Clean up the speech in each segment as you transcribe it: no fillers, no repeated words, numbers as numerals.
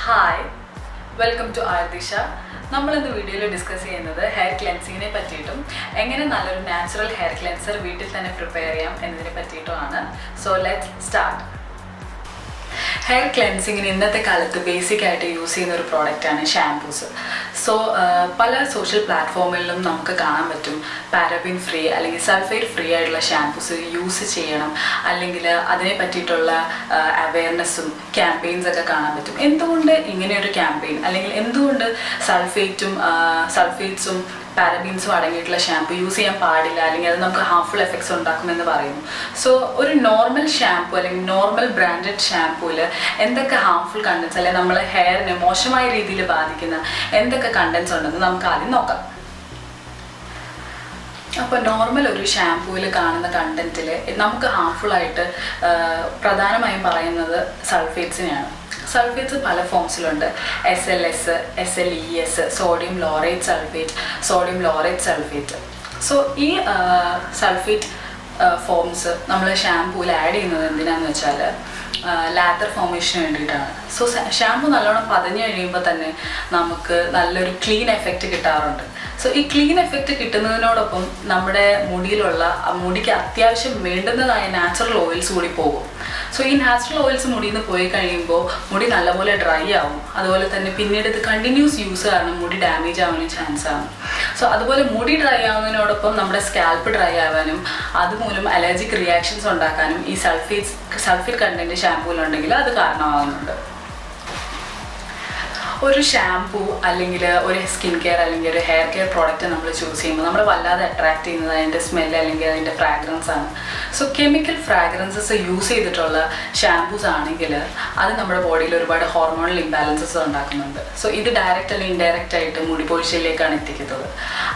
Hi, welcome to Ayurdisha. നമ്മൾ ഇന്ന് വീഡിയോയിൽ ഡിസ്കസ് ചെയ്യുന്നത് ഹെയർ ക്ലെൻസിങ്ങിനെ പറ്റിയിട്ടും എങ്ങനെ നല്ലൊരു നാച്ചുറൽ ഹെയർ ക്ലെൻസർ വീട്ടിൽ തന്നെ പ്രിപ്പയർ ചെയ്യാം എന്നതിനെ പറ്റിയിട്ടുമാണ്. So let's start. ഹെയർ ക്ലെൻസിങ്ങിന് ഇന്നത്തെ കാലത്ത് ബേസിക് ആയിട്ട് യൂസ് ചെയ്യുന്ന ഒരു പ്രോഡക്റ്റാണ് ഷാംപൂസ്. സോ പല സോഷ്യൽ പ്ലാറ്റ്ഫോമിലും നമുക്ക് കാണാൻ പറ്റും പാരബിൻ ഫ്രീ അല്ലെങ്കിൽ സൾഫേറ്റ് ഫ്രീ ആയിട്ടുള്ള ഷാംപൂസ് യൂസ് ചെയ്യണം, അല്ലെങ്കിൽ അതിനെ പറ്റിയിട്ടുള്ള അവയർനെസ്സും ക്യാമ്പയിൻസ് ഒക്കെ കാണാൻ പറ്റും. എന്തുകൊണ്ട് ഇങ്ങനെയൊരു ക്യാമ്പയിൻ, അല്ലെങ്കിൽ എന്തുകൊണ്ട് സൾഫേറ്റ്സും പാരബീൻസും അടങ്ങിയിട്ടുള്ള ഷാമ്പു യൂസ് ചെയ്യാൻ പാടില്ല, അല്ലെങ്കിൽ അത് നമുക്ക് ഹാർംഫുൾ എഫക്ട്സ് ഉണ്ടാക്കുമെന്ന് പറയുന്നു. സോ ഒരു നോർമൽ ഷാമ്പു അല്ലെങ്കിൽ നോർമൽ ബ്രാൻഡഡ് ഷാമ്പൂവിൽ എന്തൊക്കെ ഹാർംഫുൾ കണ്ടൻസ് അല്ലെങ്കിൽ നമ്മളെ ഹെയറിനെ മോശമായ രീതിയിൽ ബാധിക്കുന്ന എന്തൊക്കെ കണ്ടൻസ് ഉണ്ടെന്ന് നമുക്ക് ആദ്യം നോക്കാം. അപ്പോൾ നോർമൽ ഒരു ഷാമ്പൂവിൽ കാണുന്ന കണ്ടൻറ്റിൽ നമുക്ക് ഹാർംഫുൾ ആയിട്ട് പ്രധാനമായും പറയുന്നത് സൾഫേറ്റ്സിനെയാണ്. സൾഫേറ്റ്സ് പല ഫോംസിലുണ്ട്. SLS, SLES, sodium laureate sulphate, sodium laureate sulphate. So ഈ സൾഫേറ്റ് ഫോംസ് നമ്മൾ ഷാമ്പൂവിൽ ആഡ് ചെയ്യുന്നത് എന്തിനാന്ന് വെച്ചാൽ ലാത്തർ ഫോർമേഷന് വേണ്ടിയിട്ടാണ്. സോ ഷാമ്പു നല്ലോണം പതഞ്ഞ് കഴിയുമ്പോൾ തന്നെ നമുക്ക് നല്ലൊരു ക്ലീൻ എഫക്റ്റ് കിട്ടാറുണ്ട്. സോ ഈ ക്ലീൻ എഫക്റ്റ് കിട്ടുന്നതിനോടൊപ്പം നമ്മുടെ മുടിക്ക് അത്യാവശ്യം വേണ്ടുന്നതായ നാച്ചുറൽ ഓയിൽസ് കൂടി പോകും. സോ ഈ നാച്ചുറൽ ഓയിൽസ് മുടിയിൽ നിന്ന് പോയി കഴിയുമ്പോൾ മുടി നല്ലപോലെ ഡ്രൈ ആവും. അതുപോലെ തന്നെ പിന്നീട് ഇത് കണ്ടിന്യൂസ് യൂസ് കാരണം മുടി ഡാമേജ് ആവാനും ചാൻസ് ആണ്. സോ അതുപോലെ മുടി ഡ്രൈ ആവുന്നതിനോടൊപ്പം നമ്മുടെ സ്കാൽപ്പ് ഡ്രൈ ആവാനും അതുമൂലം അലർജിക് റിയാക്ഷൻസ് ഉണ്ടാക്കാനും ഈ സൾഫേറ്റ് കണ്ടന്റ് ഷാമ്പൂവിലുണ്ടെങ്കിൽ അത് കാരണമാകുന്നുണ്ട്. ഒരു ഷാംപൂ അല്ലെങ്കിൽ ഒരു സ്കിൻ കെയർ അല്ലെങ്കിൽ ഒരു ഹെയർ കെയർ പ്രോഡക്റ്റ് നമ്മൾ ചൂസ് ചെയ്യുമ്പോൾ നമ്മൾ വല്ലാതെ അട്രാക്ട് ചെയ്യുന്നത് അതിൻ്റെ സ്മെല്ല് അല്ലെങ്കിൽ അതിൻ്റെ ഫ്രാഗ്രൻസ് ആണ്. സോ കെമിക്കൽ ഫ്രാഗ്രൻസസ് യൂസ് ചെയ്തിട്ടുള്ള ഷാംപൂസ് ആണെങ്കിൽ അത് നമ്മുടെ ബോഡിയിൽ ഒരുപാട് ഹോർമോണൽ ഇംബാലൻസസ് ഉണ്ടാക്കുന്നുണ്ട്. സോ ഇത് ഡയറക്റ്റ് അല്ലെങ്കിൽ ഇൻഡയറക്റ്റ് ആയിട്ട് മുടി പൊഴിച്ചിലേക്കാണ് എത്തിക്കുന്നത്.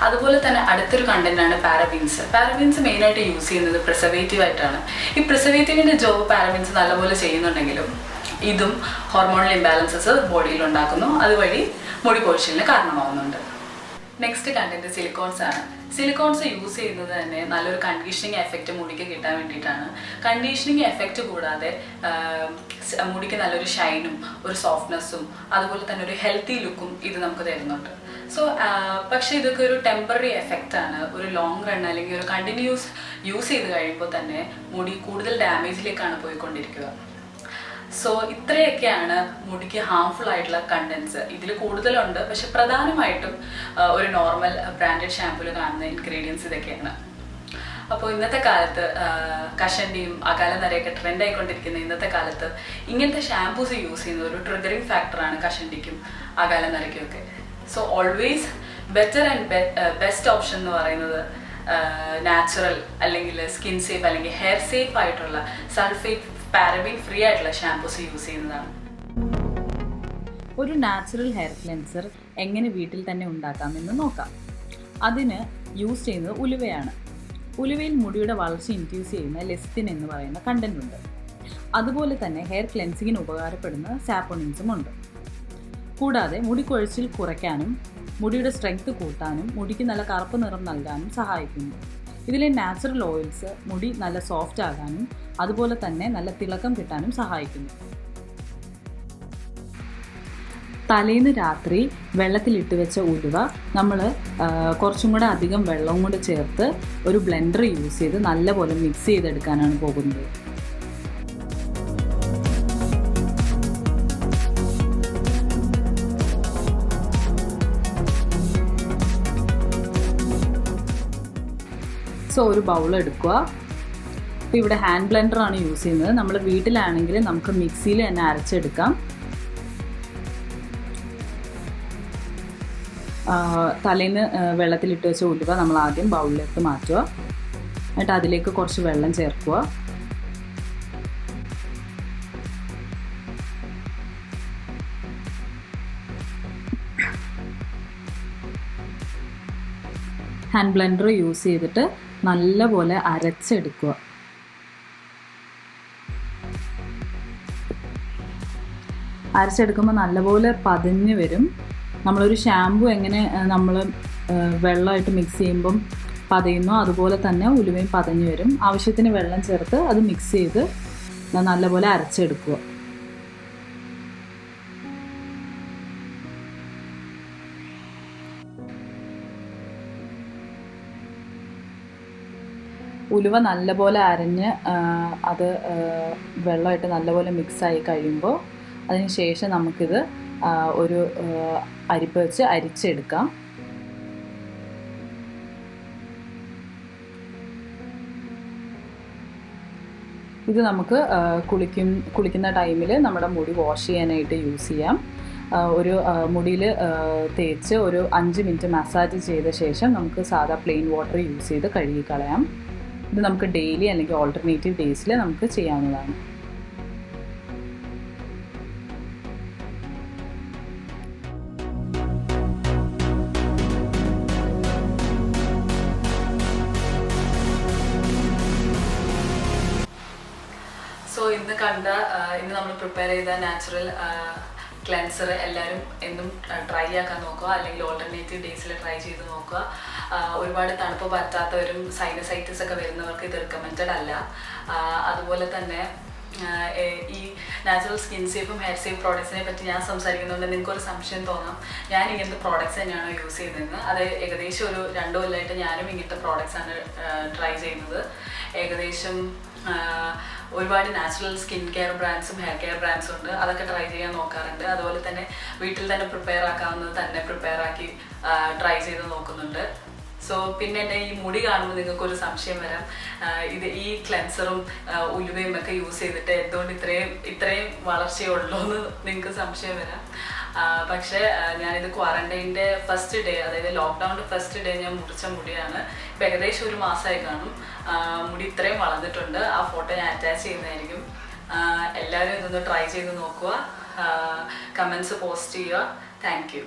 അതുപോലെ തന്നെ അടുത്തൊരു കണ്ടന്റാണ് പാരബീൻസ്. പാരബീൻസ് മെയിനായിട്ട് യൂസ് ചെയ്യുന്നത് പ്രിസർവേറ്റീവ് ആയിട്ടാണ്. ഈ പ്രിസർവേറ്റീവിൻ്റെ ജോബ് പാരബീൻസ് നല്ലപോലെ ചെയ്യുന്നുണ്ടെങ്കിലും ഇതും ഹോർമോണൽ ഇംബാലൻസസ് ബോഡിയിൽ ഉണ്ടാക്കുന്നു, അതുവഴി മുടി പൊഴിച്ചിലിന് കാരണമാകുന്നുണ്ട്. നെക്സ്റ്റ് കണ്ടന്റ് സിലിക്കോൺസ് ആണ്. സിലിക്കോൺസ് യൂസ് ചെയ്യുന്നത് തന്നെ നല്ലൊരു കണ്ടീഷനിങ് എഫക്റ്റ് മുടിക്ക് കിട്ടാൻ വേണ്ടിയിട്ടാണ്. കണ്ടീഷനിങ് എഫക്റ്റ് കൂടാതെ മുടിക്ക് നല്ലൊരു ഷൈനും ഒരു സോഫ്റ്റ്നെസ്സും അതുപോലെ തന്നെ ഒരു ഹെൽത്തി ലുക്കും ഇത് നമുക്ക് തരുന്നുണ്ട്. സോ പക്ഷേ ഇതൊക്കെ ഒരു ടെമ്പററി എഫക്റ്റ് ആണ്. ഒരു ലോങ് റൺ അല്ലെങ്കിൽ ഒരു കണ്ടിന്യൂസ് യൂസ് ചെയ്ത് കഴിയുമ്പോൾ തന്നെ മുടി കൂടുതൽ ഡാമേജിലേക്കാണ് പോയിക്കൊണ്ടിരിക്കുക. സോ ഇത്രയൊക്കെയാണ് മുടിക്ക് ഹാർംഫുൾ ആയിട്ടുള്ള കണ്ടൻസ്. ഇതിൽ കൂടുതലുണ്ട്, പക്ഷെ പ്രധാനമായിട്ടും ഒരു നോർമൽ ബ്രാൻഡഡ് ഷാമ്പൂവിൽ കാണുന്ന ഇൻഗ്രീഡിയൻസ് ഇതൊക്കെയാണ്. അപ്പോൾ ഇന്നത്തെ കാലത്ത് കഷണ്ടിയും അകാലനരയൊക്കെ ട്രെൻഡ് ആയിക്കൊണ്ടിരിക്കുന്ന ഇന്നത്തെ കാലത്ത് ഇങ്ങനത്തെ ഷാമ്പൂസ് യൂസ് ചെയ്യുന്ന ഒരു ട്രിഗറിങ് ഫാക്ടറാണ് കഷണ്ടിക്കും അകാലനരയ്ക്കും ഒക്കെ. So always better and best option എന്ന് പറയുന്നത് നാച്ചുറൽ അല്ലെങ്കിൽ സ്കിൻ സേഫ് അല്ലെങ്കിൽ ഹെയർ സേഫ് ആയിട്ടുള്ള സൾഫേറ്റ് പാരബിൻ ഫ്രീ ആയിട്ടുള്ള ഷാംപൂസ് യൂസ് ചെയ്യുന്നതാണ്. ഒരു നാച്ചുറൽ ഹെയർ ക്ലെൻസർ എങ്ങനെ വീട്ടിൽ തന്നെ ഉണ്ടാക്കാമെന്ന് നോക്കാം. അതിന് യൂസ് ചെയ്യുന്നത് ഉലുവയാണ്. ഉലുവയിൽ മുടിയുടെ വളർച്ച ഇൻഡ്യൂസ് ചെയ്യുന്ന ലെസ്റ്റിൻ എന്ന് പറയുന്ന കണ്ടന്റ് ഉണ്ട്. അതുപോലെ തന്നെ ഹെയർ ക്ലെൻസിങ്ങിന് ഉപകാരപ്പെടുന്ന സാപ്പോണിൻസും ഉണ്ട്. കൂടാതെ മുടി കൊഴിച്ചിൽ കുറയ്ക്കാനും മുടിയുടെ സ്ട്രെങ്ത് കൂട്ടാനും മുടിക്ക് നല്ല കറുപ്പ് നിറം നൽകാനും സഹായിക്കുന്നു. ഇതിലെ നാച്ചുറൽ ഓയിൽസ് മുടി നല്ല സോഫ്റ്റ് ആകാനും അതുപോലെ തന്നെ നല്ല തിളക്കം കിട്ടാനും സഹായിക്കുന്നു. തലേന്ന് രാത്രി വെള്ളത്തിലിട്ട് വെച്ച ഉലുവ നമ്മൾ കുറച്ചും കൂടെ അധികം വെള്ളവും കൂടെ ചേർത്ത് ഒരു ബ്ലെൻഡർ യൂസ് ചെയ്ത് നല്ലപോലെ മിക്സ് ചെയ്തെടുക്കാനാണ് പോകുന്നത്. സോ ഒരു ബൗൾ എടുക്കുക. ഇപ്പോൾ ഇവിടെ ഹാൻഡ് ബ്ലെൻഡറാണ് യൂസ് ചെയ്യുന്നത്. നമ്മൾ വീട്ടിലാണെങ്കിൽ നമുക്ക് മിക്സിയിൽ തന്നെ അരച്ചെടുക്കാം. തലേന്ന് വെള്ളത്തിലിട്ട് വെച്ച ഉലുവ നമ്മൾ ആദ്യം ബൗളിലേക്ക് മാറ്റുക. എന്നിട്ട് അതിലേക്ക് കുറച്ച് വെള്ളം ചേർക്കുക. ഹാൻഡ് ബ്ലെൻഡർ യൂസ് ചെയ്തിട്ട് നല്ലപോലെ അരച്ചെടുക്കുക. അരച്ചെടുക്കുമ്പോൾ നല്ലപോലെ പതഞ്ഞ് വരും. നമ്മളൊരു ഷാമ്പു എങ്ങനെ നമ്മൾ വെള്ളമായിട്ട് മിക്സ് ചെയ്യുമ്പം പതയുന്നോ അതുപോലെ തന്നെ ഉലുവയും പതഞ്ഞ് വരും. ആവശ്യത്തിന് വെള്ളം ചേർത്ത് അത് മിക്സ് ചെയ്ത് നല്ലപോലെ അരച്ചെടുക്കുക. ഉലുവ നല്ലപോലെ അരഞ്ഞ് അത് വെള്ളമായിട്ട് നല്ലപോലെ മിക്സായി കഴിയുമ്പോൾ അതിന് ശേഷം നമുക്കിത് ഒരു അരിപ്പ വെച്ച് അരിച്ചെടുക്കാം. ഇത് നമുക്ക് കുളിക്കുന്ന ടൈമിൽ നമ്മുടെ മുടി വാഷ് ചെയ്യാനായിട്ട് യൂസ് ചെയ്യാം. ഒരു മുടിയിൽ തേച്ച് ഒരു 5 മിനിറ്റ് മസാജ് ചെയ്ത ശേഷം നമുക്ക് സാധാ പ്ലെയിൻ വാട്ടർ യൂസ് ചെയ്ത് കഴുകിക്കളയാം. ഇത് നമുക്ക് ഡെയിലി അല്ലെങ്കിൽ ഓൾട്ടർനേറ്റീവ് ഡേയ്സിൽ നമുക്ക് ചെയ്യാവുന്നതാണ്. സോ ഇന്ന് നമ്മൾ പ്രിപ്പയർ ചെയ്ത നാച്ചുറൽ ക്ലെൻസർ എല്ലാവരും എന്നും ട്രൈ ആക്കാൻ നോക്കുക, അല്ലെങ്കിൽ ഓൾട്ടർനേറ്റീവ് ഡേയ്സിൽ ട്രൈ ചെയ്ത് നോക്കുക. ഒരുപാട് തണുപ്പ് പറ്റാത്തവരും സൈനസൈറ്റിസ് ഒക്കെ വരുന്നവർക്ക് ഇത് റെക്കമെൻഡഡ് അല്ല. അതുപോലെ തന്നെ ഈ നാച്ചുറൽ സ്കിൻ സേഫും ഹെയർ സേഫ് പ്രോഡക്ട്സിനെ പറ്റി ഞാൻ സംസാരിക്കുന്നതുകൊണ്ട് നിങ്ങൾക്കൊരു സംശയം തോന്നാം, ഞാൻ ഇങ്ങനത്തെ പ്രോഡക്റ്റ്സ് തന്നെയാണോ യൂസ് ചെയ്യുന്നതെന്ന്. അത് ഏകദേശം ഒരു 2 കൊല്ലമായിട്ട് ഞാനും ഇങ്ങനത്തെ പ്രോഡക്റ്റ്സാണ് ട്രൈ ചെയ്യുന്നത്. ഏകദേശം ഒരുപാട് നാച്ചുറൽ സ്കിൻ കെയർ ബ്രാൻഡ്സും ഹെയർ കെയർ ബ്രാൻഡ്സും ഉണ്ട്, അതൊക്കെ ട്രൈ ചെയ്യാൻ നോക്കാറുണ്ട്. അതുപോലെ തന്നെ വീട്ടിൽ തന്നെ പ്രിപ്പയർ ആക്കാവുന്നത് തന്നെ പ്രിപ്പയർ ആക്കി ട്രൈ ചെയ്ത് നോക്കുന്നുണ്ട്. സോ പിന്നെ എൻ്റെ ഈ മുടി കാണുമ്പോൾ നിങ്ങൾക്കൊരു സംശയം വരാം, ഈ ക്ലെൻസറും ഉലുവയും ഒക്കെ യൂസ് ചെയ്തിട്ട് എന്തുകൊണ്ട് ഇത്രയും വളർച്ചയുള്ളൂ എന്ന് നിങ്ങൾക്ക് സംശയം വരാം. പക്ഷേ ഞാനിത് ക്വാറന്റൈൻ്റെ ഫസ്റ്റ് ഡേ, അതായത് ലോക്ക്ഡൗണിൻ്റെ ഫസ്റ്റ് ഡേ ഞാൻ മുറിച്ച മുടിയാണ്. ഇപ്പം ഏകദേശം ഒരു മാസമായി കാണും. മുടി ഇത്രയും വളർന്നിട്ടുണ്ട്. ആ ഫോട്ടോ ഞാൻ അറ്റാച്ച് ചെയ്യുന്നതായിരിക്കും. എല്ലാവരും ഇതൊന്ന് ട്രൈ ചെയ്ത് നോക്കുക, കമൻസ് പോസ്റ്റ് ചെയ്യുക. Thank you.